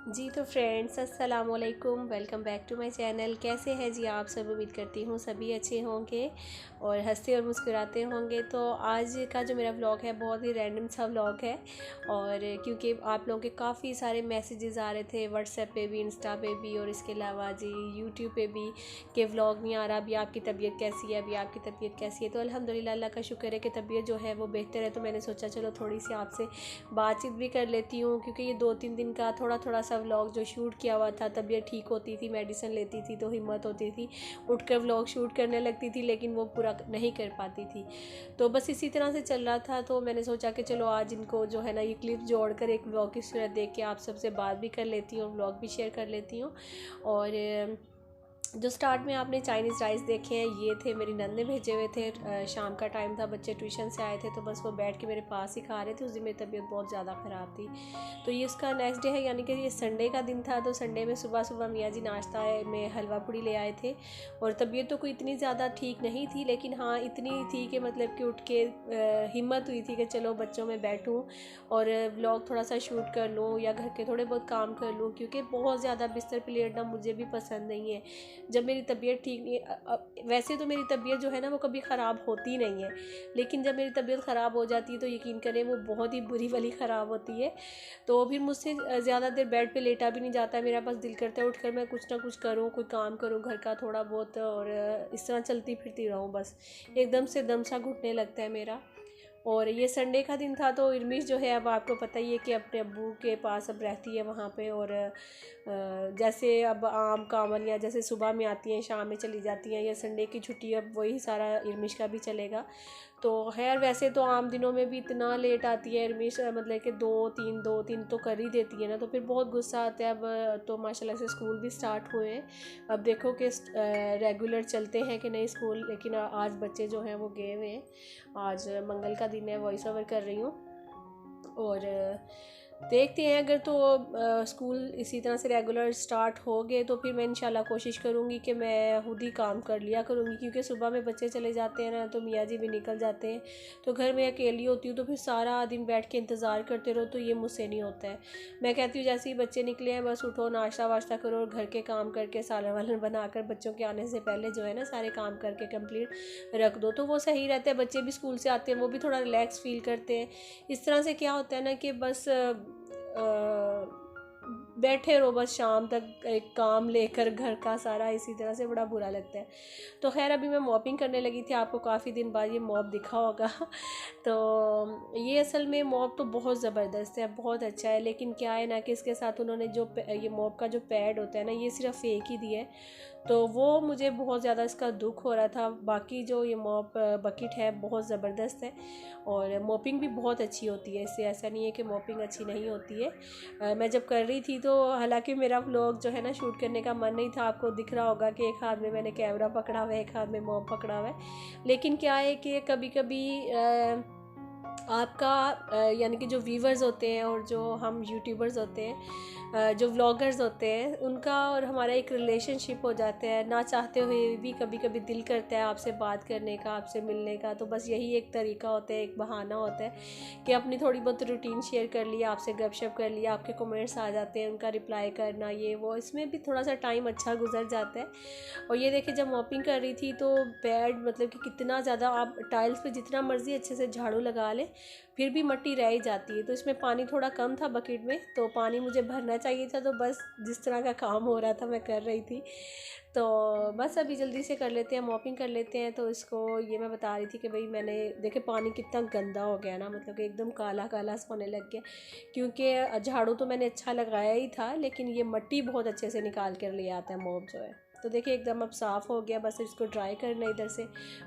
जी तो फ्रेंड्स अस्सलाम वालेकुम, welcome back to my channel. कैसे हैं जी आप सब? उम्मीद करती हूँ सभी अच्छे होंगे और हंसते और मुस्कुराते होंगे। तो आज का जो मेरा व्लॉग है बहुत ही रैंडम सा व्लॉग है। और क्योंकि आप लोगों के काफ़ी सारे मैसेजेस आ रहे थे व्हाट्सएप पे भी, इंस्टा पे भी और इसके अलावा जी यूट्यूब पे भी कि व्लॉग नहीं आ रहा, अभी आपकी तबीयत कैसी है, अभी आपकी तबीयत कैसी है। तो अल्हम्दुलिल्लाह अल्लाह का शुक्र है कि तबीयत जो है वो बेहतर है। तो मैंने सोचा चलो थोड़ी सी आपसे बातचीत भी कर लेती हूँ, क्योंकि ये 2-3 दिन का थोड़ा थोड़ा सा व्लॉग जो शूट किया हुआ था, तबीयत ठीक होती थी, मेडिसिन लेती थी तो हिम्मत होती थी उठकर व्लॉग शूट करने लगती थी, लेकिन वो पूरा नहीं कर पाती थी। तो बस इसी तरह से चल रहा था। तो मैंने सोचा कि चलो आज इनको जो है ना ये क्लिप जोड़ कर एक व्लॉग की सूरत देख के आप सबसे बात भी कर लेती हूँ और व्लॉग भी शेयर कर लेती हूँ। और जो स्टार्ट में आपने चाइनीज़ राइस देखे हैं, ये थे मेरी नंद ने भेजे हुए थे। शाम का टाइम था, बच्चे ट्यूशन से आए थे तो बस वो बैठ के मेरे पास ही खा रहे थे। उस दिन मेरी तबीयत बहुत ज़्यादा ख़राब थी। तो ये उसका नेक्स्ट डे है, यानी कि ये संडे का दिन था। तो संडे में सुबह सुबह मियाँ जी नाश्ता में हलवा पूड़ी ले आए थे। और तबीयत तो कोई इतनी ज़्यादा ठीक नहीं थी, लेकिन हाँ इतनी थी कि मतलब कि उठ के हिम्मत हुई थी कि चलो बच्चों में बैठूँ और व्लॉग थोड़ा सा शूट कर लूँ या घर के थोड़े बहुत काम कर लूँ, क्योंकि बहुत ज़्यादा बिस्तर पर लेटना मुझे भी पसंद नहीं है जब मेरी तबीयत ठीक नहीं है। वैसे तो मेरी तबीयत जो है ना वो कभी ख़राब होती नहीं है, लेकिन जब मेरी तबीयत ख़राब हो जाती है तो यकीन करें वो बहुत ही बुरी वाली ख़राब होती है। तो फिर मुझसे ज़्यादा देर बेड पे लेटा भी नहीं जाता है। मेरा बस दिल करता है उठकर मैं कुछ ना कुछ करूँ, कोई काम करूँ घर का थोड़ा बहुत, और इस तरह चलती फिरती रहूँ। बस एकदम से दम सा घुटने लगता है मेरा। और ये संडे का दिन था तो इरमिश जो है, अब आपको पता ही है कि अपने अब्बू के पास अब रहती है वहाँ पे। और जैसे अब आम कामल या जैसे सुबह में आती हैं शाम में चली जाती हैं, या संडे की छुट्टी अब वही सारा इरमिश का भी चलेगा। तो खैर वैसे तो आम दिनों में भी इतना लेट आती है इरमिश, मतलब कि 2-3 तो कर ही देती है ना, तो फिर बहुत गुस्सा आता है। अब तो माशाल्लाह से स्कूल भी स्टार्ट हुए हैं। अब देखो कि रेगुलर चलते हैं कि नहीं स्कूल, लेकिन आज बच्चे जो हैं वो गए हुए हैं। आज मंगल का दिन है, वॉइस ओवर कर रही हूँ। और देखते हैं, अगर तो स्कूल इसी तरह से रेगुलर स्टार्ट हो गए तो फिर मैं इंशाल्लाह कोशिश करूँगी कि मैं खुद ही काम कर लिया करूँगी, क्योंकि सुबह में बच्चे चले जाते हैं ना तो मियाँ जी भी निकल जाते हैं। तो घर में अकेली होती हूँ तो फिर सारा दिन बैठ के इंतज़ार करते रहो, तो ये मुझसे नहीं होता है। मैं कहती हूँ जैसे ही बच्चे निकले हैं बस उठो, नाश्ता वाश्ता करो और घर के काम करके सालन वालन बनाकर बच्चों के आने से पहले जो है ना सारे काम करके कंप्लीट रख दो, तो वो सही रहता है। बच्चे भी स्कूल से आते हैं, वो भी थोड़ा रिलैक्स फील करते हैं। इस तरह से क्या होता है ना कि बस बैठे रहो बस शाम तक एक काम लेकर घर का सारा, इसी तरह से बड़ा बुरा लगता है। तो खैर अभी मैं मॉपिंग करने लगी थी, आपको काफ़ी दिन बाद ये मॉप दिखा होगा। तो ये असल में मॉप तो बहुत ज़बरदस्त है, बहुत अच्छा है, लेकिन क्या है ना कि इसके साथ उन्होंने जो ये मॉप का जो पैड होता है ना ये सिर्फ एक ही दिया है। तो वो मुझे बहुत ज़्यादा इसका दुख हो रहा था। बाकी जो ये मॉप बकेट है बहुत ज़बरदस्त है और मॉपिंग भी बहुत अच्छी होती है, इससे ऐसा नहीं है कि मॉपिंग अच्छी नहीं होती है। मैं जब कर रही थी तो हालांकि मेरा व्लॉग जो है ना शूट करने का मन नहीं था, आपको दिख रहा होगा कि एक हाथ में मैंने कैमरा पकड़ा हुआ है, एक हाथ में मॉप पकड़ा हुआ है। लेकिन क्या है कि कभी कभी आपका यानी कि जो व्यूवर्स होते हैं और जो हम यूट्यूबर्स होते हैं, जो व्लॉगर्स होते हैं, उनका और हमारा एक रिलेशनशिप हो जाता है। ना चाहते हुए भी कभी कभी दिल करता है आपसे बात करने का, आपसे मिलने का। तो बस यही एक तरीका होता है, एक बहाना होता है कि अपनी थोड़ी बहुत रूटीन शेयर कर लिया, आपसे गपशप कर लिया, आपके कमेंट्स आ जाते हैं, उनका रिप्लाई करना, ये वो, इसमें भी थोड़ा सा टाइम अच्छा गुजर जाता है। और ये देखिए जब मॉपिंग कर रही थी तो पैड मतलब कि कितना ज़्यादा, आप टाइल्स पे जितना मर्ज़ी अच्छे से झाड़ू लगा लें फिर भी मिट्टी रह ही जाती है। तो इसमें पानी थोड़ा कम था बकेट में, तो पानी मुझे भरना चाहिए था, तो बस जिस तरह का काम हो रहा था मैं कर रही थी। तो बस अभी जल्दी से कर लेते हैं, मॉपिंग कर लेते हैं। तो इसको ये मैं बता रही थी कि भाई मैंने देखे पानी कितना गंदा हो गया ना, मतलब कि एकदम काला काला सा होने लग गया, क्योंकि झाड़ू तो मैंने अच्छा लगाया ही था लेकिन ये मिट्टी बहुत अच्छे से निकाल कर ले आता है मॉप जो है। तो देखिए एकदम अब साफ़ हो गया, बस इसको ड्राई करना इधर से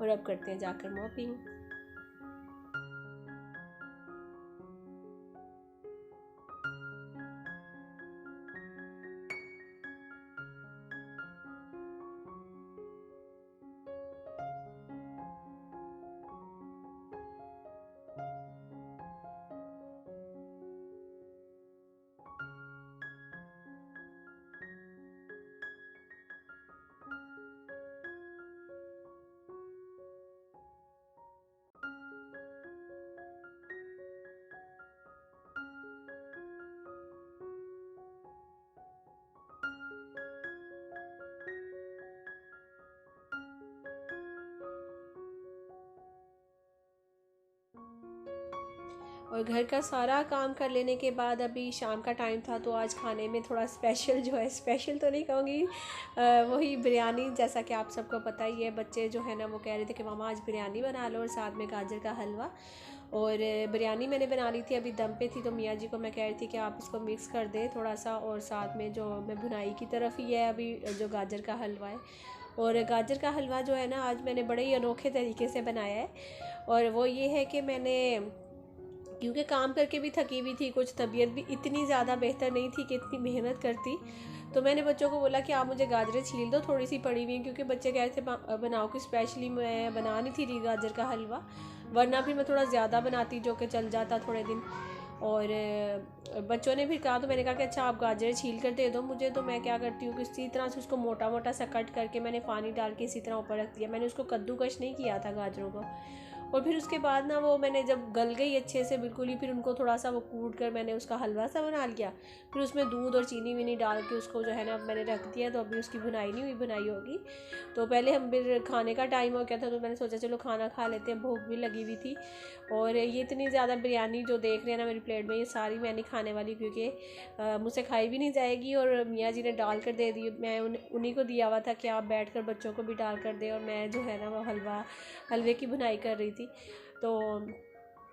और अब करते हैं जाकर मॉपिंग। और घर का सारा काम कर लेने के बाद अभी शाम का टाइम था, तो आज खाने में थोड़ा स्पेशल जो है, स्पेशल तो नहीं कहूँगी, वही बिरयानी। जैसा कि आप सबको पता ही है, बच्चे जो है ना वो कह रहे थे कि मामा आज बिरयानी बना लो, और साथ में गाजर का हलवा। और बिरयानी मैंने बना ली थी, अभी दम पे थी, तो मियाँ जी को मैं कह रही थी कि आप इसको मिक्स कर दें थोड़ा सा, और साथ में जो मैं भुनाई की तरफ ही है अभी जो गाजर का हलवा है। और गाजर का हलवा जो है ना आज मैंने बड़े ही अनोखे तरीके से बनाया है। और वो ये है कि मैंने, क्योंकि काम करके भी थकी हुई थी, कुछ तबीयत भी इतनी ज़्यादा बेहतर नहीं थी कि इतनी मेहनत करती, तो मैंने बच्चों को बोला कि आप मुझे गाजरें छील दो, थोड़ी सी पड़ी हुई हैं, क्योंकि बच्चे कह रहे थे बनाओ कि स्पेशली मैं बना नहीं थी गाजर का हलवा, वरना फिर मैं थोड़ा ज़्यादा बनाती जो कि चल जाता थोड़े दिन। और बच्चों ने फिर कहा, तो मैंने कहा कि अच्छा आप गाजरें छील कर दे दो मुझे। तो मैं क्या करती हूँ कि इसी तरह से उसको मोटा मोटा सा कट करके मैंने पानी डाल के इसी तरह ऊपर रख दिया। मैंने उसको कद्दूकश नहीं किया था गाजरों को। और फिर उसके बाद ना वो मैंने जब गल गई अच्छे से बिल्कुल ही, फिर उनको थोड़ा सा वो कूट कर मैंने उसका हलवा सा बना लिया। फिर उसमें दूध और चीनी वीनी डाल के उसको जो है ना मैंने रख दिया। तो अभी उसकी बुनाई नहीं हुई, बुनाई होगी। तो पहले हम फिर खाने का टाइम हो गया था, तो मैंने सोचा चलो खाना खा लेते हैं, भूख भी लगी हुई थी। और ये इतनी ज़्यादा बिरयानी जो देख रहे हैं ना मेरी प्लेट में, ये सारी मैं नहीं खाने वाली, क्योंकि मुझसे खाई भी नहीं जाएगी। और मियाँ जी ने डाल कर दे दी, मैं उन्हीं को दिया हुआ था कि आप बैठ कर बच्चों को भी डाल कर दें, और मैं जो है ना वो हलवे की बुनाई कर रही थी। तो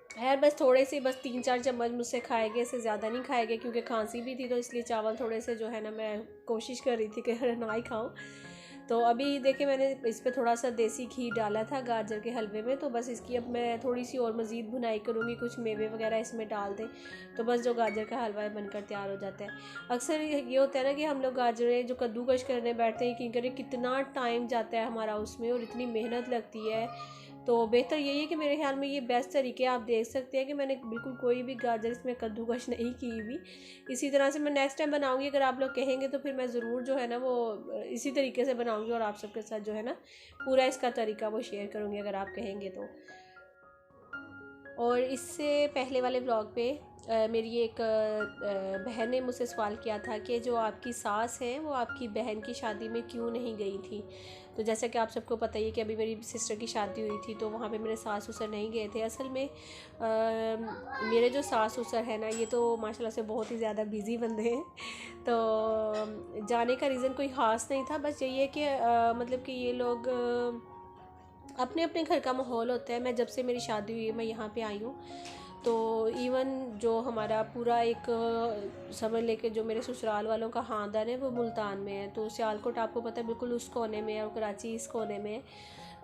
खैर बस थोड़े से, बस 3-4 चम्मच मुझसे खाए गए, इससे ज़्यादा नहीं खाए गए, क्योंकि खांसी भी थी, तो इसलिए चावल थोड़े से जो है ना मैं कोशिश कर रही थी कि ना ही खाऊं। तो अभी देखिए मैंने इस पर थोड़ा सा देसी घी डाला था गाजर के हलवे में, तो बस इसकी अब मैं थोड़ी सी और मज़ीद भुनाई करूँगी, कुछ मेवे वगैरह इसमें डाल दें, तो बस जो गाजर का हलवा बनकर तैयार हो जाता है। अक्सर ये होता है ना कि हम लोग गाजरें जो कद्दूकश करने बैठते हैं, यकीन करें कितना टाइम जाता है हमारा उसमें, और इतनी मेहनत लगती है। तो बेहतर यही है कि मेरे ख्याल में ये बेस्ट तरीके आप देख सकते हैं कि मैंने बिल्कुल कोई भी गाजर इसमें कद्दूकश नहीं की हुई। इसी तरह से मैं नेक्स्ट टाइम बनाऊंगी, अगर आप लोग कहेंगे तो फिर मैं ज़रूर जो है ना वो इसी तरीके से बनाऊंगी, और आप सबके साथ जो है ना पूरा इसका तरीका वो शेयर करूंगी अगर आप कहेंगे तो। और इससे पहले वाले ब्लॉग पे मेरी एक बहन ने मुझसे सवाल किया था कि जो आपकी सास हैं वो आपकी बहन की शादी में क्यों नहीं गई थी। तो जैसा कि आप सबको पता ही है कि अभी मेरी सिस्टर की शादी हुई थी, तो वहाँ पे मेरे सास ससुर नहीं गए थे। असल में मेरे जो सास ससुर हैं ना, ये तो माशाल्लाह से बहुत ही ज़्यादा बिज़ी बंदे हैं। तो जाने का रीज़न कोई ख़ास नहीं था, बस यही है कि मतलब कि ये लोग अपने अपने घर का माहौल होता है। मैं जब से मेरी शादी हुई है मैं यहाँ पे आई हूँ, तो इवन जो हमारा पूरा एक समझ लेके जो मेरे ससुराल वालों का ख़ानदान है वो मुल्तान में है। तो सियालकोट आपको पता है बिल्कुल उस कोने में है, और कराची इस कोने में है।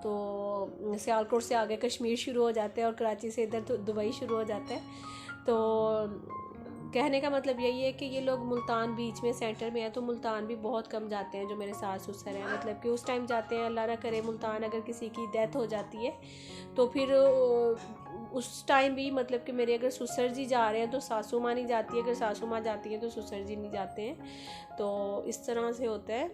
तो सियालकोट से आगे कश्मीर शुरू हो जाता है, और कराची से इधर तो दुबई शुरू हो जाता है। तो कहने का मतलब यही है कि ये लोग मुल्तान बीच में सेंटर में है, तो मुल्तान भी बहुत कम जाते हैं जो मेरे सास ससुर हैं। मतलब कि उस टाइम जाते हैं, अल्लाह ना करे मुल्तान अगर किसी की डेथ हो जाती है, तो फिर उस टाइम भी मतलब कि मेरे अगर ससुर जी जा रहे हैं तो सासू माँ नहीं जाती है, अगर सासू माँ जाती है तो ससुर जी नहीं जाते हैं। तो इस तरह से होता है,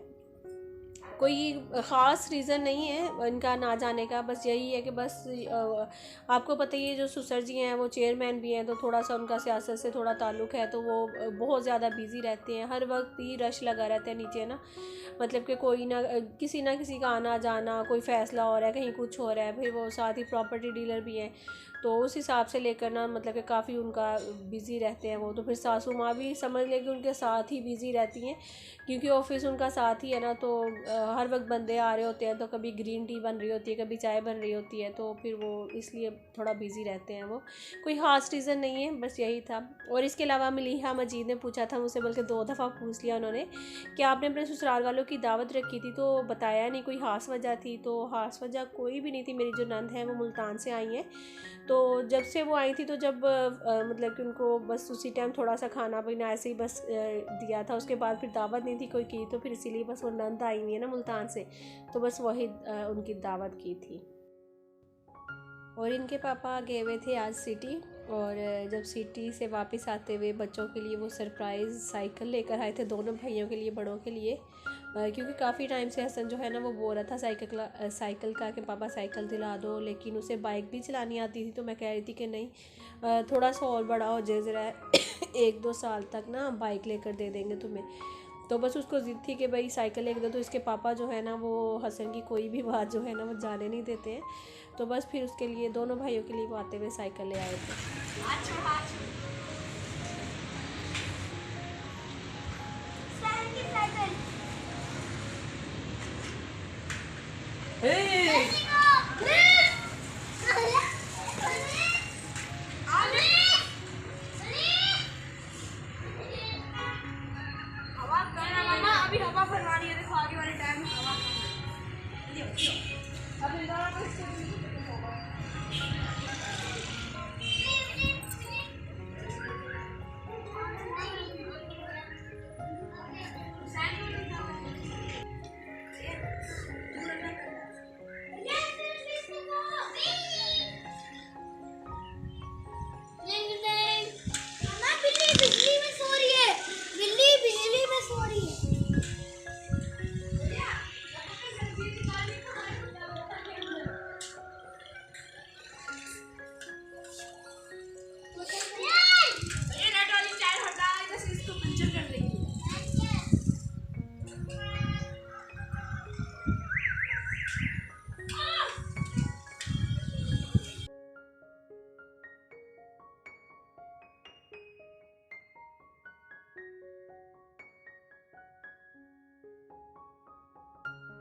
कोई ख़ास रीज़न नहीं है इनका ना जाने का। बस यही है कि बस आपको पता ही है जो ससुर जी हैं वो चेयरमैन भी हैं, तो थोड़ा सा उनका सियासत से थोड़ा ताल्लुक़ है, तो वो बहुत ज़्यादा बिज़ी रहते हैं, हर वक्त ही रश लगा रहता है नीचे ना। मतलब कि कोई ना किसी का आना जाना, कोई फ़ैसला हो रहा है, कहीं कुछ हो रहा है, फिर वो साथ ही प्रॉपर्टी डीलर भी हैं, तो उस हिसाब से लेकर ना मतलब कि काफ़ी उनका बिज़ी रहते हैं वो। तो फिर सासू माँ भी समझ लें कि उनके साथ ही बिज़ी रहती हैं, क्योंकि ऑफिस उनका साथ ही है ना। तो हर वक्त बंदे आ रहे होते हैं, तो कभी ग्रीन टी बन रही होती है, कभी चाय बन रही होती है, तो फिर वो इसलिए थोड़ा बिज़ी रहते हैं वो। कोई ख़ास रीज़न नहीं है, बस यही था। और इसके अलावा मलीहा मजीद ने पूछा था मुझसे, बल्कि 2 दफ़ा पूछ लिया उन्होंने कि आपने अपने ससुराल वालों की दावत रखी थी तो बताया नहीं, कोई ख़ास वजह थी? तो ख़ास वजह कोई भी नहीं थी। मेरी जो नंद है वो मुल्तान से आई हैं, तो जब से वो आई थी तो जब मतलब कि उनको बस उसी टाइम थोड़ा सा खाना पीना ऐसे ही बस दिया था, उसके बाद फिर दावत नहीं थी कोई की, तो फिर इसीलिए बस वो नंद आई हुई है ना मुल्तान से, तो बस वही उनकी दावत की थी। और इनके पापा गए हुए थे आज सिटी, और जब सिटी से वापस आते हुए बच्चों के लिए वो सरप्राइज़ साइकिल लेकर आए थे, दोनों भाइयों के लिए, बड़ों के लिए। क्योंकि काफ़ी टाइम से हसन जो है ना वो बोल रहा था साइकिल का कि पापा साइकिल दिला दो, लेकिन उसे बाइक भी चलानी आती थी। तो मैं कह रही थी कि नहीं, थोड़ा सा और बड़ा हो जाए ज़रा 1-2 साल तक ना बाइक लेकर दे देंगे तुम्हें। तो बस उसको ज़िद थी कि भाई साइकिल लेकर दो, तो इसके पापा जो है ना वो हसन की कोई भी बात जो है ना वो जाने नहीं देते हैं। तो बस फिर उसके लिए दोनों भाइयों के लिए वो आते हुए साइकिल ले आए थे। अभी हवा फरमानी है, देखो आगे वाले टाइम हवा।